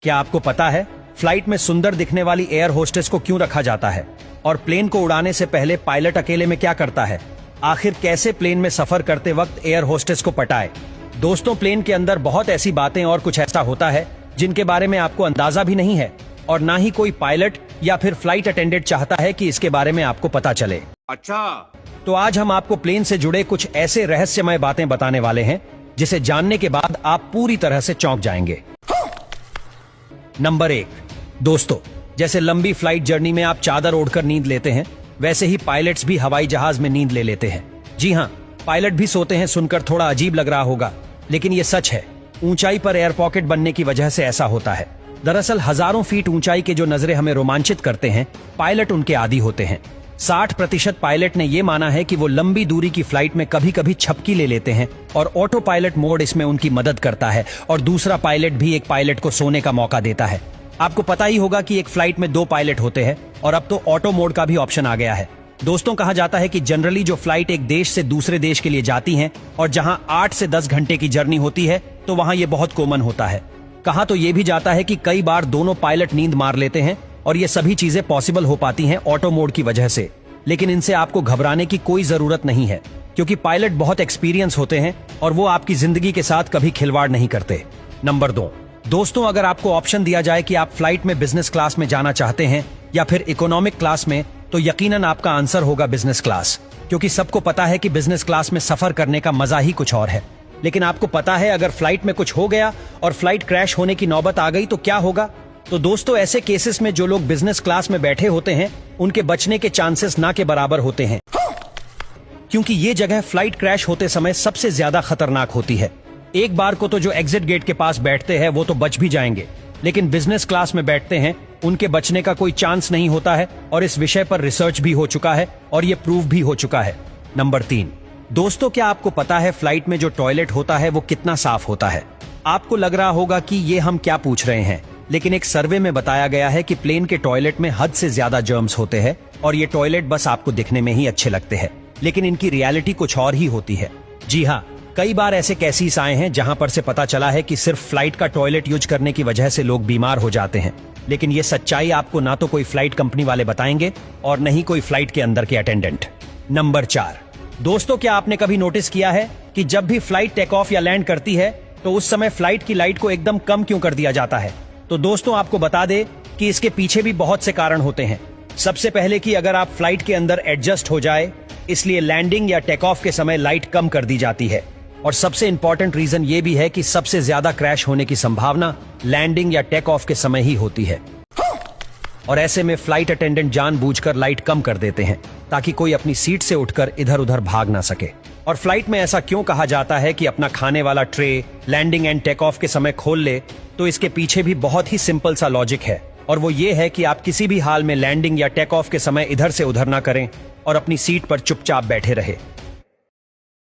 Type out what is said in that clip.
क्या आपको पता है फ्लाइट में सुंदर दिखने वाली एयर होस्टेस को क्यों रखा जाता है? और प्लेन को उड़ाने से पहले पायलट अकेले में क्या करता है? आखिर कैसे प्लेन में सफर करते वक्त एयर होस्टेस को पटाए? दोस्तों, प्लेन के अंदर बहुत ऐसी बातें और कुछ ऐसा होता है जिनके बारे में आपको अंदाजा भी नहीं है और ना ही कोई पायलट या फिर फ्लाइट अटेंडेंट चाहता है कि इसके बारे में आपको पता चले। अच्छा, तो आज हम आपको प्लेन से जुड़े कुछ ऐसे रहस्यमय बातें बताने वाले हैं जिसे जानने के बाद आप पूरी तरह से चौंक जाएंगे। नंबर 1, दोस्तों, जैसे लंबी फ्लाइट जर्नी में आप चादर ओढ़कर नींद लेते हैं, वैसे ही पायलट्स भी हवाई जहाज में नींद ले लेते हैं। जी हाँ, पायलट भी सोते हैं। सुनकर थोड़ा अजीब लग रहा होगा, लेकिन ये सच है। ऊंचाई पर एयर पॉकेट बनने की वजह से ऐसा होता है। दरअसल हजारों फीट ऊंचाई के जो नजरें हमें रोमांचित करते हैं, पायलट उनके आदी होते हैं। 60% पायलट ने यह माना है कि वो लंबी दूरी की फ्लाइट में कभी कभी झपकी ले लेते हैं और ऑटो पायलट मोड इसमें उनकी मदद करता है और दूसरा पायलट भी एक पायलट को सोने का मौका देता है। आपको पता ही होगा कि एक फ्लाइट में 2 पायलट होते हैं और अब तो ऑटो मोड का भी ऑप्शन आ गया है। दोस्तों, कहा जाता है कि जनरली जो फ्लाइट एक देश से दूसरे देश के लिए जाती हैं और जहां 8 से 10 घंटे की जर्नी होती है, तो वहां ये बहुत कॉमन होता है। कहा तो ये भी जाता है कि कई बार दोनों पायलट नींद मार लेते हैं और ये सभी चीजें पॉसिबल हो पाती हैं ऑटो मोड की वजह से। लेकिन इनसे आपको घबराने की कोई जरूरत नहीं है, क्योंकि पायलट बहुत एक्सपीरियंस होते हैं और वो आपकी जिंदगी के साथ कभी खिलवाड़ नहीं करते। नंबर 2, दोस्तों, अगर आपको ऑप्शन दिया जाए कि आप फ्लाइट में बिजनेस क्लास में जाना चाहते हैं या फिर इकोनॉमिक क्लास में, तो यकीनन आपका आंसर होगा बिजनेस क्लास, क्योंकि सबको पता है कि बिजनेस क्लास में सफर करने का मजा ही कुछ और है। लेकिन आपको पता है अगर फ्लाइट में कुछ हो गया और फ्लाइट क्रैश होने की नौबत आ गई तो क्या होगा? तो दोस्तों, ऐसे केसेस में जो लोग बिजनेस क्लास में बैठे होते हैं उनके बचने के चांसेस ना के बराबर होते हैं, क्योंकि ये जगह फ्लाइट क्रैश होते समय सबसे ज्यादा खतरनाक होती है। एक बार को तो जो एग्जिट गेट के पास बैठते हैं वो तो बच भी जाएंगे, लेकिन बिजनेस क्लास में बैठते हैं उनके बचने का कोई चांस नहीं होता है और इस विषय पर रिसर्च भी हो चुका है और ये प्रूव भी हो चुका है। नंबर 3, दोस्तों, क्या आपको पता है फ्लाइट में जो टॉयलेट होता है वो कितना साफ होता है? आपको लग रहा होगा कि ये हम क्या पूछ रहे हैं, लेकिन एक सर्वे में बताया गया है कि प्लेन के टॉयलेट में हद से ज्यादा जर्म्स होते हैं और ये टॉयलेट बस आपको दिखने में ही अच्छे लगते हैं, लेकिन इनकी रियलिटी कुछ और ही होती है। जी हाँ, कई बार ऐसे केसेस आए हैं जहां पर से पता चला है कि सिर्फ फ्लाइट का टॉयलेट यूज करने की वजह से लोग बीमार हो जाते हैं, लेकिन ये सच्चाई आपको ना तो कोई फ्लाइट कंपनी वाले बताएंगे और न ही कोई फ्लाइट के अंदर के अटेंडेंट। नंबर 4, दोस्तों, क्या आपने कभी नोटिस किया है कि जब भी फ्लाइट टेक ऑफ या लैंड करती है तो उस समय फ्लाइट की लाइट को एकदम कम क्यों कर दिया जाता है? तो दोस्तों, आपको बता दे कि इसके पीछे भी बहुत से कारण होते हैं। सबसे पहले कि अगर आप फ्लाइट के अंदर एडजस्ट हो जाए, इसलिए लैंडिंग या टेक ऑफ के समय लाइट कम कर दी जाती है। और सबसे इंपॉर्टेंट रीजन ये भी है कि सबसे ज्यादा क्रैश होने की संभावना लैंडिंग या टेक ऑफ के समय ही होती है, और ऐसे में फ्लाइट अटेंडेंट जानबूझकर लाइट कम कर देते हैं ताकि कोई अपनी सीट से उठकर इधर उधर भाग ना सके। और फ्लाइट में ऐसा क्यों कहा जाता है कि अपना खाने वाला tray landing and take off के समय खोल ले? तो इसके पीछे भी बहुत ही सिंपल सा लॉजिक है, और वो ये है कि आप किसी भी हाल में लैंडिंग या टेक ऑफ के समय इधर से उधर ना करें और अपनी सीट पर चुपचाप बैठे रहे।